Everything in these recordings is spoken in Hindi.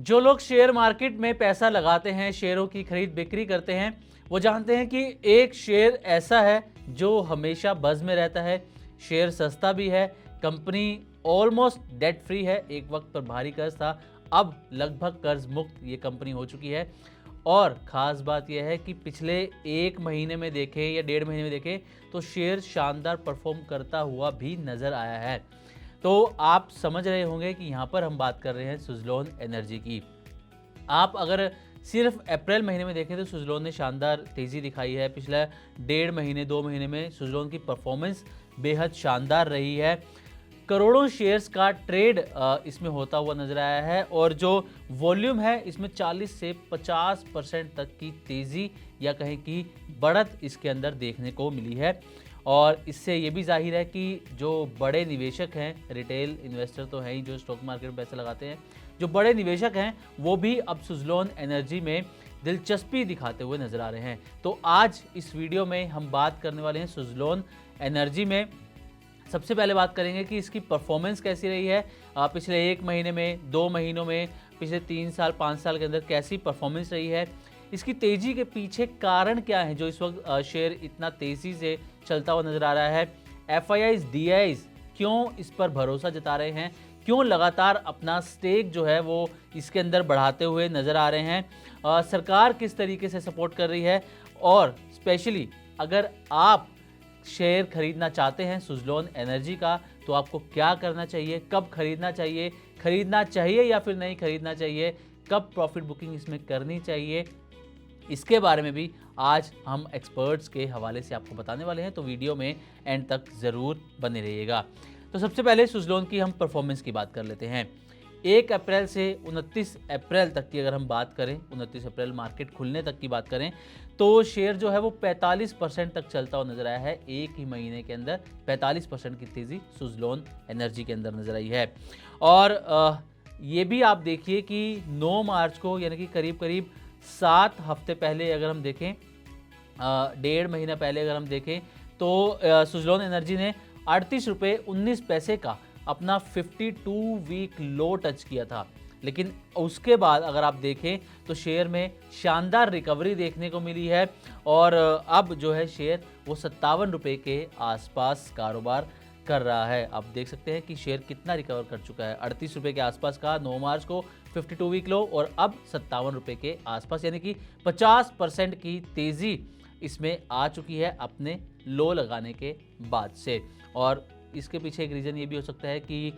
जो लोग शेयर मार्केट में पैसा लगाते हैं, शेयरों की खरीद बिक्री करते हैं, वो जानते हैं कि एक शेयर ऐसा है जो हमेशा बज़ में रहता है। शेयर सस्ता भी है, कंपनी ऑलमोस्ट डेट फ्री है। एक वक्त पर भारी कर्ज था, अब लगभग कर्ज मुक्त ये कंपनी हो चुकी है। और ख़ास बात यह है कि पिछले एक महीने में देखें या डेढ़ महीने में देखें तो शेयर शानदार परफॉर्म करता हुआ भी नज़र आया है। तो आप समझ रहे होंगे कि यहाँ पर हम बात कर रहे हैं सुज़लोन एनर्जी की। आप अगर सिर्फ अप्रैल महीने में देखें तो सुज़लोन ने शानदार तेज़ी दिखाई है। पिछला डेढ़ महीने 2 महीने में सुज़लोन की परफॉर्मेंस बेहद शानदार रही है। करोड़ों शेयर्स का ट्रेड इसमें होता हुआ नजर आया है और जो वॉल्यूम है इसमें 40 से 50% तक की तेज़ी या कहें कि बढ़त इसके अंदर देखने को मिली है। और इससे ये भी जाहिर है कि जो बड़े निवेशक हैं, रिटेल इन्वेस्टर तो हैं ही जो स्टॉक मार्केट में पैसे लगाते हैं, जो बड़े निवेशक हैं वो भी अब सुज़लोन एनर्जी में दिलचस्पी दिखाते हुए नजर आ रहे हैं। तो आज इस वीडियो में हम बात करने वाले हैं सुज़लोन एनर्जी में। सबसे पहले बात करेंगे कि इसकी परफॉर्मेंस कैसी रही है पिछले एक महीने में, 2 महीनों में, पिछले 3 साल 5 साल के अंदर कैसी परफॉर्मेंस रही है। इसकी तेज़ी के पीछे कारण क्या है जो इस वक्त शेयर इतना तेज़ी से चलता हुआ नज़र आ रहा है। FIIs DIIs क्यों इस पर भरोसा जता रहे हैं, क्यों लगातार अपना स्टेक जो है वो इसके अंदर बढ़ाते हुए नज़र आ रहे हैं, सरकार किस तरीके से सपोर्ट कर रही है। और स्पेशली अगर आप शेयर खरीदना चाहते हैं सुज़लोन एनर्जी का तो आपको क्या करना चाहिए, कब खरीदना चाहिए या फिर नहीं खरीदना चाहिए, कब प्रॉफिट बुकिंग इसमें करनी चाहिए, इसके बारे में भी आज हम एक्सपर्ट्स के हवाले से आपको बताने वाले हैं। तो वीडियो में एंड तक ज़रूर बने रहिएगा। तो सबसे पहले सुज़लोन की हम परफॉर्मेंस की बात कर लेते हैं। 1 अप्रैल से 29 अप्रैल तक की अगर हम बात करें, 29 अप्रैल मार्केट खुलने तक की बात करें तो शेयर जो है वो 45% तक चलता हुआ नजर आया है। एक ही महीने के अंदर 45% की तेज़ी सुज़लोन एनर्जी के अंदर नजर आई है। और ये भी आप देखिए कि 9 मार्च को यानी कि करीब करीब 7 हफ्ते पहले अगर हम देखें, डेढ़ महीना पहले अगर हम देखें तो सुज़लोन एनर्जी ने 38 रुपये 19 पैसे का अपना 52 वीक लो टच किया था। लेकिन उसके बाद अगर आप देखें तो शेयर में शानदार रिकवरी देखने को मिली है और अब जो है शेयर वो 57 रुपये के आसपास कारोबार कर रहा है। आप देख सकते हैं कि शेयर कितना रिकवर कर चुका है। 38 रुपये के आसपास का 9 मार्च को 52 वीक लो और अब 57 रुपये के आसपास, यानी कि 50% की तेज़ी इसमें आ चुकी है अपने लो लगाने के बाद से। और इसके पीछे एक रीज़न ये भी हो सकता है कि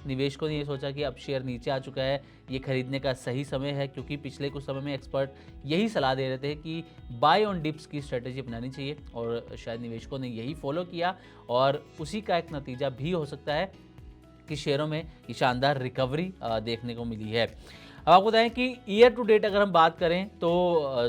निवेशकों ने ये सोचा कि अब शेयर नीचे आ चुका है, ये खरीदने का सही समय है, क्योंकि पिछले कुछ समय में एक्सपर्ट यही सलाह दे रहे थे कि बाय ऑन डिप्स की स्ट्रेटजी अपनानी चाहिए और शायद निवेशकों ने यही फॉलो किया और उसी का एक नतीजा भी हो सकता है कि शेयरों में ये शानदार रिकवरी देखने को मिली है। अब आपको बताएं कि ईयर टू डेट अगर हम बात करें तो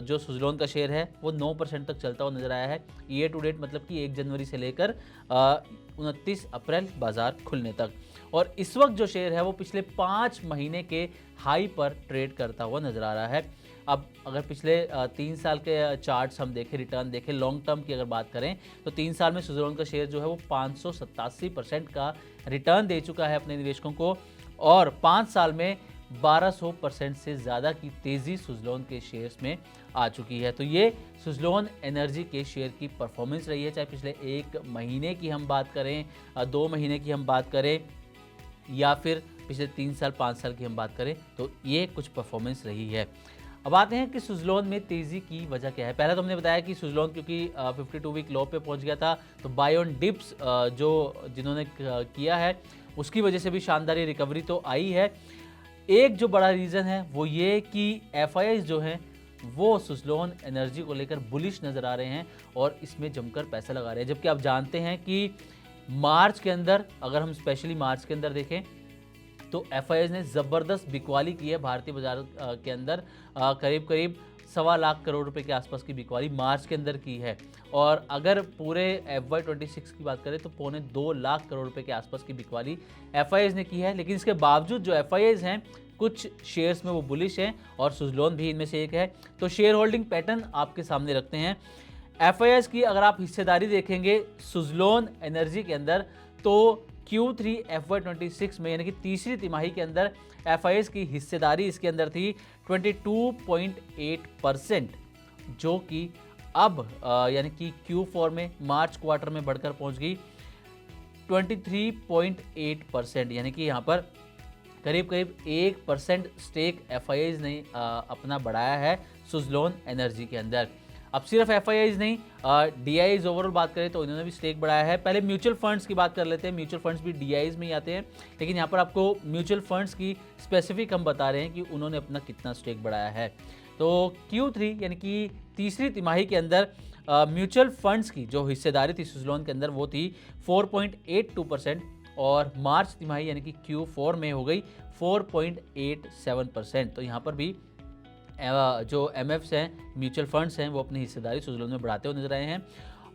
जो सुज़लोन का शेयर है वो 9% तक चलता हुआ नजर आया है। ईयर टू डेट मतलब कि 1 जनवरी से लेकर 29 अप्रैल बाजार खुलने तक। और इस वक्त जो शेयर है वो पिछले 5 महीने के हाई पर ट्रेड करता हुआ नजर आ रहा है। अब अगर पिछले 3 साल के चार्ट्स हम देखें, रिटर्न देखें, लॉन्ग टर्म की अगर बात करें तो 3 साल में सुज़लोन का शेयर जो है वो 587% का रिटर्न दे चुका है अपने निवेशकों को और 5 साल में 1200% से ज़्यादा की तेज़ी सुज़लोन के शेयर्स में आ चुकी है। तो ये सुज़लोन एनर्जी के शेयर की परफॉर्मेंस रही है, चाहे पिछले 1 महीने की हम बात करें, 2 महीने की हम बात करें या फिर पिछले 3 साल 5 साल की हम बात करें, तो ये कुछ परफॉर्मेंस रही है। अब आते हैं कि सुज़लोन में तेज़ी की वजह क्या है। पहले तो हमने बताया कि सुज़लोन क्योंकि 52 वीक लो पे पहुंच गया था तो बाय ऑन डिप्स जो जिन्होंने किया है उसकी वजह से भी शानदार रिकवरी तो आई है। एक जो बड़ा रीज़न है वो ये कि FIIs जो हैं वो सुज़लोन एनर्जी को लेकर बुलिश नज़र आ रहे हैं और इसमें जमकर पैसा लगा रहे हैं। जबकि आप जानते हैं कि मार्च के अंदर, अगर हम स्पेशली मार्च के अंदर देखें तो FIIs ने ज़बरदस्त बिकवाली की है भारतीय बाजार के अंदर। करीब करीब 1.25 लाख करोड़ रुपए के आसपास की बिकवाली मार्च के अंदर की है और अगर पूरे FY26 की बात करें तो 1.25 लाख करोड़ रुपए के आसपास की बिकवाली FIIs ने की है। लेकिन इसके बावजूद जो FIIs हैं कुछ शेयर्स में वो बुलिश हैं और सुज़लोन भी इनमें से एक है। तो शेयर होल्डिंग पैटर्न आपके सामने रखते हैं। FIIs की अगर आप हिस्सेदारी देखेंगे सुज़लोन एनर्जी के अंदर तो Q3 FY26 में यानी कि तीसरी तिमाही के अंदर FIIs की हिस्सेदारी इसके अंदर थी 22.8%, जो कि अब यानी कि Q4 में मार्च क्वार्टर में बढ़कर पहुंच गई 23.8%, यानी कि यहाँ पर करीब करीब 1% स्टेक FIIs ने अपना बढ़ाया है सुज़लोन एनर्जी के अंदर। अब सिर्फ FIIs नहीं, DIIs ओवरऑल बात करें तो इन्होंने भी स्टेक बढ़ाया है। पहले म्यूचुअल फंड्स की बात कर लेते हैं। म्यूचुअल फंड्स भी DIIs में ही आते हैं, लेकिन यहाँ पर आपको म्यूचुअल फंड्स की स्पेसिफिक हम बता रहे हैं कि उन्होंने अपना कितना स्टेक बढ़ाया है। तो Q3 यानी कि तीसरी तिमाही के अंदर म्यूचुअल फंड्स की जो हिस्सेदारी थी सुज़लोन के अंदर वो थी 4.82%, और मार्च तिमाही यानी कि Q4 में हो गई 4.87%। तो यहाँ पर भी जो MFs हैं, म्यूचुअल फंड्स हैं, वो अपनी हिस्सेदारी सुज़लोन में बढ़ाते हुए नजर आए हैं।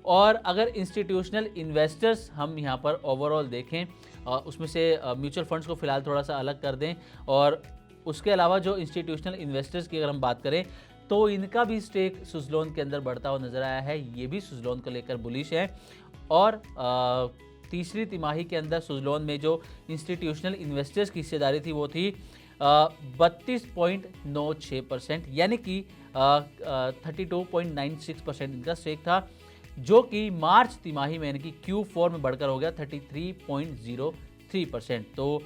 और अगर इंस्टीट्यूशनल इन्वेस्टर्स हम यहाँ पर ओवरऑल देखें, उसमें से म्यूचुअल फंड्स को फिलहाल थोड़ा सा अलग कर दें, और उसके अलावा जो इंस्टीट्यूशनल इन्वेस्टर्स की अगर हम बात करें तो इनका भी स्टेक सुज़लोन के अंदर बढ़ता हुआ नजर आया है। ये भी सुज़लोन को लेकर बुलिश है। और तीसरी तिमाही के अंदर सुज़लोन में जो इंस्टीट्यूशनल इन्वेस्टर्स की हिस्सेदारी थी वो थी 32.96%, यानी कि 32.96% इनका स्टेक था, जो कि मार्च तिमाही में यानी कि Q4 में बढ़कर हो गया 33.03%। तो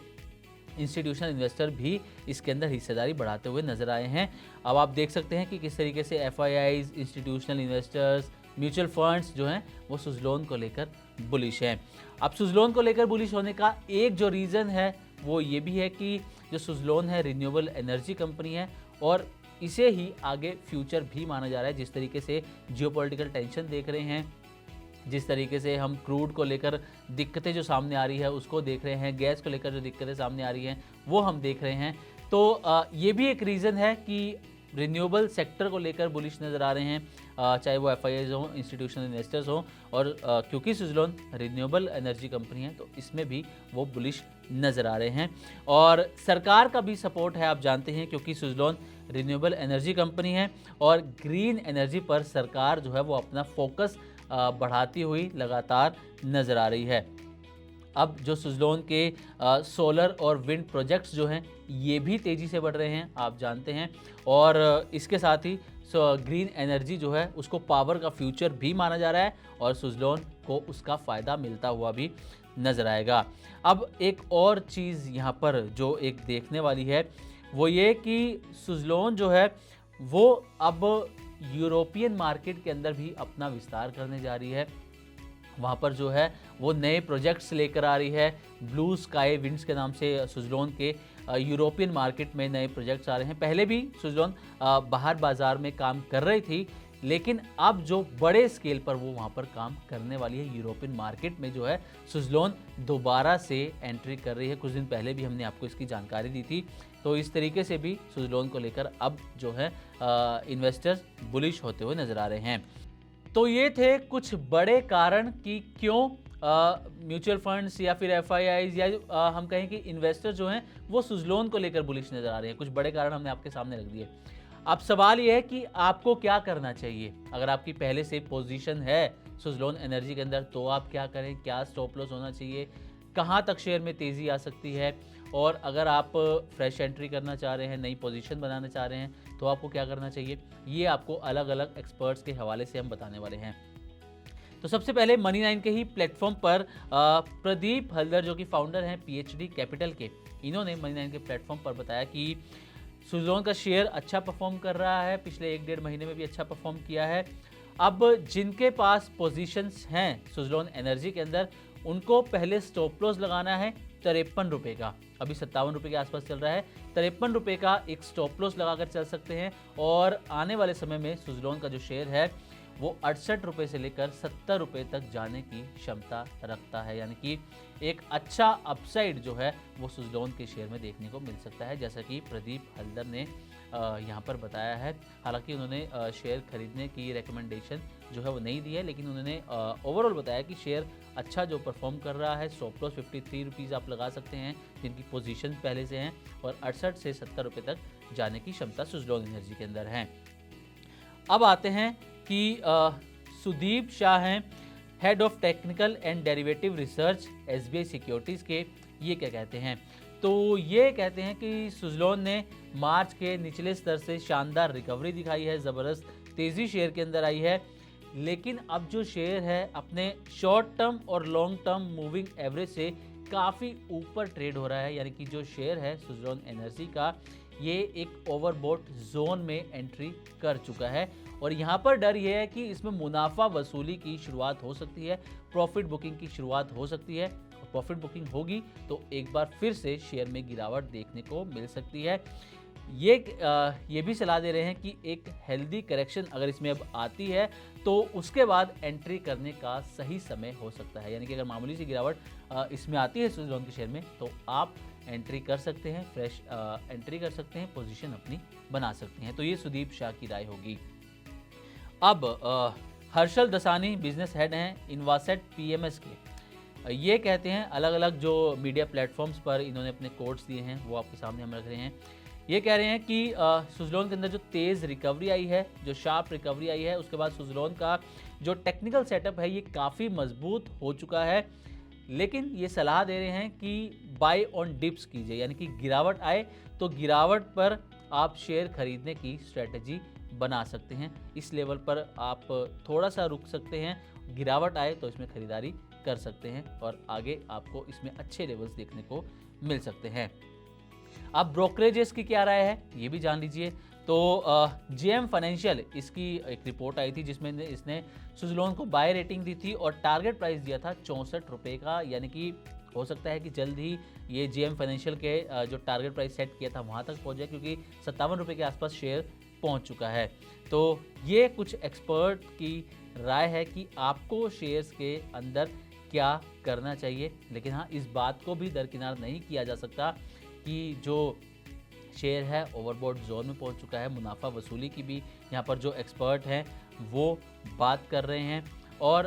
इंस्टीट्यूशनल इन्वेस्टर भी इसके अंदर हिस्सेदारी बढ़ाते हुए नजर आए हैं। अब आप देख सकते हैं कि किस तरीके से FIIs, institutional investors, mutual funds जो हैं वो सुज़लोन को लेकर बुलिश हैं। अब सुज़लोन को लेकर बुलिश होने का एक जो रीज़न है वो ये भी है कि जो सुज़लोन है रिन्यूएबल एनर्जी कंपनी है, और इसे ही आगे फ्यूचर भी माना जा रहा है। जिस तरीके से जियोपॉलिटिकल टेंशन देख रहे हैं, जिस तरीके से हम क्रूड को लेकर दिक्कतें जो सामने आ रही है उसको देख रहे हैं, गैस को लेकर जो दिक्कतें सामने आ रही हैं वो हम देख रहे हैं, तो ये भी एक रीज़न है कि रिन्यूएबल सेक्टर को लेकर बुलिश नज़र आ रहे हैं, चाहे वो FIIs हों, इंस्टीट्यूशनल इन्वेस्टर्स हों। और क्योंकि सुज़लोन रिन्यूएबल एनर्जी कंपनी है तो इसमें भी वो बुलिश नज़र आ रहे हैं। और सरकार का भी सपोर्ट है, आप जानते हैं, क्योंकि सुज़लोन रिन्यूएबल एनर्जी कंपनी है और ग्रीन एनर्जी पर सरकार जो है वो अपना फोकस बढ़ाती हुई लगातार नज़र आ रही है। अब जो सुज़लोन के सोलर और विंड प्रोजेक्ट्स जो हैं ये भी तेज़ी से बढ़ रहे हैं, आप जानते हैं, और इसके साथ ही ग्रीन एनर्जी जो है उसको पावर का फ्यूचर भी माना जा रहा है, और सुज़लोन को उसका फ़ायदा मिलता हुआ भी नज़र आएगा। अब एक और चीज़ यहाँ पर जो एक देखने वाली है वो ये कि सुज़लोन जो है वो अब यूरोपियन मार्केट के अंदर भी अपना विस्तार करने जा रही है। वहाँ पर जो है वो नए प्रोजेक्ट्स लेकर आ रही है। ब्लू स्काई विंड्स के नाम से सुज़लोन के यूरोपियन मार्केट में नए प्रोजेक्ट्स आ रहे हैं। पहले भी सुज़लोन बाहर बाज़ार में काम कर रही थी, लेकिन अब जो बड़े स्केल पर वो वहाँ पर काम करने वाली है। यूरोपियन मार्केट में जो है सुज़लोन दोबारा से एंट्री कर रही है। कुछ दिन पहले भी हमने आपको इसकी जानकारी दी थी। तो इस तरीके से भी सुज़लोन को लेकर अब जो है इन्वेस्टर्स बुलिश होते हुए नज़र आ रहे हैं। तो ये थे कुछ बड़े कारण कि क्यों म्यूचुअल फंड्स या फिर FIIs या हम कहें कि इन्वेस्टर जो हैं वो सुज़लोन को लेकर बुलिश नज़र आ रहे हैं। कुछ बड़े कारण हमने आपके सामने रख दिए। अब सवाल ये है कि आपको क्या करना चाहिए। अगर आपकी पहले से पोजीशन है सुज़लोन एनर्जी के अंदर तो आप क्या करें, क्या स्टॉप लॉस होना चाहिए, कहाँ तक शेयर में तेज़ी आ सकती है, और अगर आप फ्रेश एंट्री करना चाह रहे हैं, नई पोजीशन बनाना चाह रहे हैं तो आपको क्या करना चाहिए, ये आपको अलग अलग एक्सपर्ट्स के हवाले से हम बताने वाले हैं। तो सबसे पहले मनी 9 के ही प्लेटफॉर्म पर प्रदीप हल्दर जो कि फाउंडर हैं PhD कैपिटल के, इन्होंने मनी 9 के प्लेटफॉर्म पर बताया कि सुज़लोन का शेयर अच्छा परफॉर्म कर रहा है, पिछले 1-1.5 महीने में भी अच्छा परफॉर्म किया है। अब जिनके पास पोजीशंस हैं सुज़लोन एनर्जी के अंदर उनको पहले स्टॉप लॉस लगाना है 53 रुपये का, अभी 57 रुपये के आसपास चल रहा है। 53 रुपये का एक स्टॉप लॉस लगाकर चल सकते हैं, और आने वाले समय में सुज़लोन का जो शेयर है वो 68 रुपये से लेकर 70 रुपये तक जाने की क्षमता रखता है, यानी कि एक अच्छा अपसाइड जो है वो सुज़लोन के शेयर में देखने को मिल सकता है, जैसा कि प्रदीप हल्दर ने यहाँ पर बताया है। हालांकि उन्होंने शेयर खरीदने की रिकमेंडेशन जो है वो नहीं दी है, लेकिन उन्होंने ओवरऑल बताया कि शेयर अच्छा जो परफॉर्म कर रहा है। स्टॉप लॉस 53 रुपीज़ आप लगा सकते हैं जिनकी पोजीशन पहले से हैं, और 68 से 70 रुपये तक जाने की क्षमता सुज़लोन एनर्जी के अंदर है। अब आते हैं कि सुदीप शाह हैं, head of technical and derivative research SBI securities के, ये क्या कहते हैं। तो ये कहते हैं कि सुज़लोन ने मार्च के निचले स्तर से शानदार रिकवरी दिखाई है, ज़बरदस्त तेज़ी शेयर के अंदर आई है, लेकिन अब जो शेयर है अपने शॉर्ट टर्म और लॉन्ग टर्म मूविंग एवरेज से काफ़ी ऊपर ट्रेड हो रहा है। यानी कि जो शेयर है सुज़लोन एनर्जी का, ये एक ओवरबॉट जोन में एंट्री कर चुका है और यहाँ पर डर यह है कि इसमें मुनाफा वसूली की शुरुआत हो सकती है, प्रॉफिट बुकिंग की शुरुआत हो सकती है। प्रॉफिट बुकिंग होगी तो एक बार फिर से शेयर में गिरावट देखने को मिल सकती है। ये भी सलाह दे रहे हैं कि एक हेल्दी करेक्शन अगर इसमें अब आती है तो उसके बाद एंट्री करने का सही समय हो सकता है। यानी कि अगर मामूली सी गिरावट इसमें आती है सुज़लोन के शेयर में तो आप एंट्री कर सकते हैं, फ्रेश एंट्री कर सकते हैं, पोजीशन अपनी बना सकते हैं। तो ये सुदीप शाह की राय होगी। अब हर्षल दसानी बिजनेस हेड हैं इन्वासेट पीएमएस के, ये कहते हैं अलग अलग जो मीडिया प्लेटफॉर्म्स पर इन्होंने अपने कोट्स दिए हैं वो आपके सामने हम रख रहे हैं। ये कह रहे हैं कि सुज़लोन के अंदर जो तेज़ रिकवरी आई है, जो शार्प रिकवरी आई है, उसके बाद सुज़लोन का जो टेक्निकल सेटअप है ये काफ़ी मजबूत हो चुका है, लेकिन ये सलाह दे रहे हैं कि बाय ऑन डिप्स कीजिए। यानी कि गिरावट आए तो गिरावट पर आप शेयर खरीदने की स्ट्रेटजी बना सकते हैं। इस लेवल पर आप थोड़ा सा रुक सकते हैं, गिरावट आए तो इसमें खरीदारी कर सकते हैं और आगे आपको इसमें अच्छे लेवल्स देखने को मिल सकते हैं। अब ब्रोकरेजेस की क्या राय है ये भी जान लीजिए। तो जेएम फाइनेंशियल, इसकी एक रिपोर्ट आई थी जिसमें इसने सुज़लोन को बाय रेटिंग दी थी और टारगेट प्राइस दिया था 64 रुपये का। यानी कि हो सकता है कि जल्द ही ये जेएम फाइनेंशियल के जो टारगेट प्राइस सेट किया था वहाँ तक पहुँच जाए, क्योंकि 57 रुपये के आसपास शेयर पहुँच चुका है। तो ये कुछ एक्सपर्ट की राय है कि आपको शेयर्स के अंदर क्या करना चाहिए। लेकिन हाँ, इस बात को भी दरकिनार नहीं किया जा सकता कि जो शेयर है ओवरबॉट जोन में पहुंच चुका है। मुनाफा वसूली की भी यहाँ पर जो एक्सपर्ट हैं वो बात कर रहे हैं। और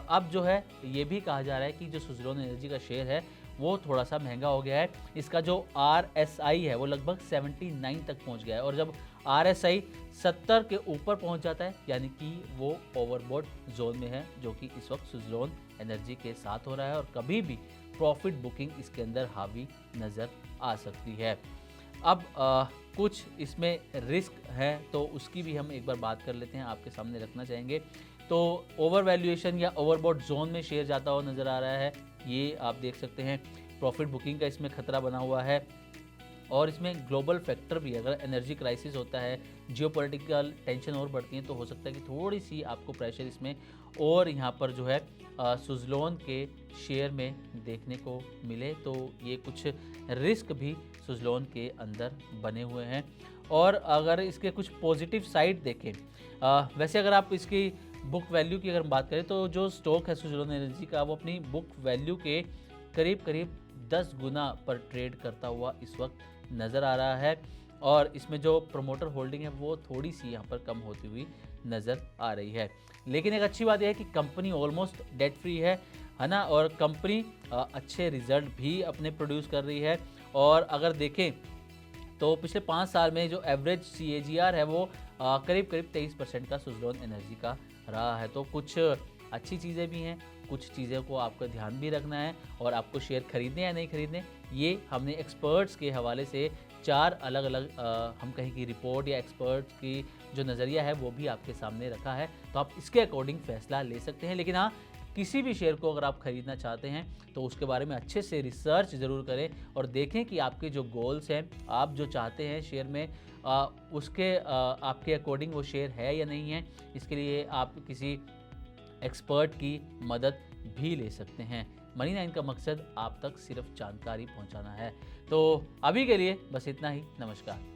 अब जो है ये भी कहा जा रहा है कि जो सुज़लोन एनर्जी का शेयर है वो थोड़ा सा महंगा हो गया है। इसका जो RSI है वो लगभग 79 तक पहुंच गया है और जब RSI 70 के ऊपर पहुंच जाता है यानी कि वो ओवरबॉट जोन में है, जो कि इस वक्त सुज़लोन एनर्जी के साथ हो रहा है और कभी भी प्रॉफिट बुकिंग इसके अंदर हावी नज़र आ सकती है। अब कुछ इसमें रिस्क है तो उसकी भी हम एक बार बात कर लेते हैं, आपके सामने रखना चाहेंगे। तो ओवर वैल्यूएशन या ओवरबॉट जोन में शेयर जाता हुआ नज़र आ रहा है, ये आप देख सकते हैं। प्रॉफिट बुकिंग का इसमें खतरा बना हुआ है और इसमें ग्लोबल फैक्टर भी है। अगर एनर्जी क्राइसिस होता है, जियोपॉलिटिकल टेंशन और बढ़ती है तो हो सकता है कि थोड़ी सी आपको प्रेशर इसमें और यहाँ पर जो है सुज़लोन के शेयर में देखने को मिले। तो ये कुछ रिस्क भी सुज़लोन के अंदर बने हुए हैं। और अगर इसके कुछ पॉजिटिव साइड देखें, वैसे अगर आप इसकी बुक वैल्यू की अगर बात करें तो जो स्टॉक है सुज़लोन एनर्जी का वो अपनी बुक वैल्यू के करीब करीब 10 गुना पर ट्रेड करता हुआ इस वक्त नज़र आ रहा है और इसमें जो प्रमोटर होल्डिंग है वो थोड़ी सी यहाँ पर कम होती हुई नज़र आ रही है। लेकिन एक अच्छी बात यह है कि कंपनी ऑलमोस्ट डेट फ्री है ना, और कंपनी अच्छे रिजल्ट भी अपने प्रोड्यूस कर रही है। और अगर देखें तो पिछले 5 साल में जो एवरेज CAGR है वो करीब करीब 23% का सुज़लोन एनर्जी का रहा है। तो कुछ अच्छी चीज़ें भी हैं, कुछ चीज़ों को आपका ध्यान भी रखना है और आपको शेयर खरीदने या नहीं खरीदने, ये हमने एक्सपर्ट्स के हवाले से 4 अलग अलग हम कहें कि रिपोर्ट या एक्सपर्ट्स की जो नज़रिया है वो भी आपके सामने रखा है। तो आप इसके अकॉर्डिंग फ़ैसला ले सकते हैं। लेकिन हाँ, किसी भी शेयर को अगर आप ख़रीदना चाहते हैं तो उसके बारे में अच्छे से रिसर्च ज़रूर करें और देखें कि आपके जो गोल्स हैं, आप जो चाहते हैं शेयर में, उसके आपके अकॉर्डिंग वो शेयर है या नहीं है। इसके लिए आप किसी एक्सपर्ट की मदद भी ले सकते हैं। मनी 9 का मकसद आप तक सिर्फ जानकारी पहुंचाना है। तो अभी के लिए बस इतना ही। नमस्कार।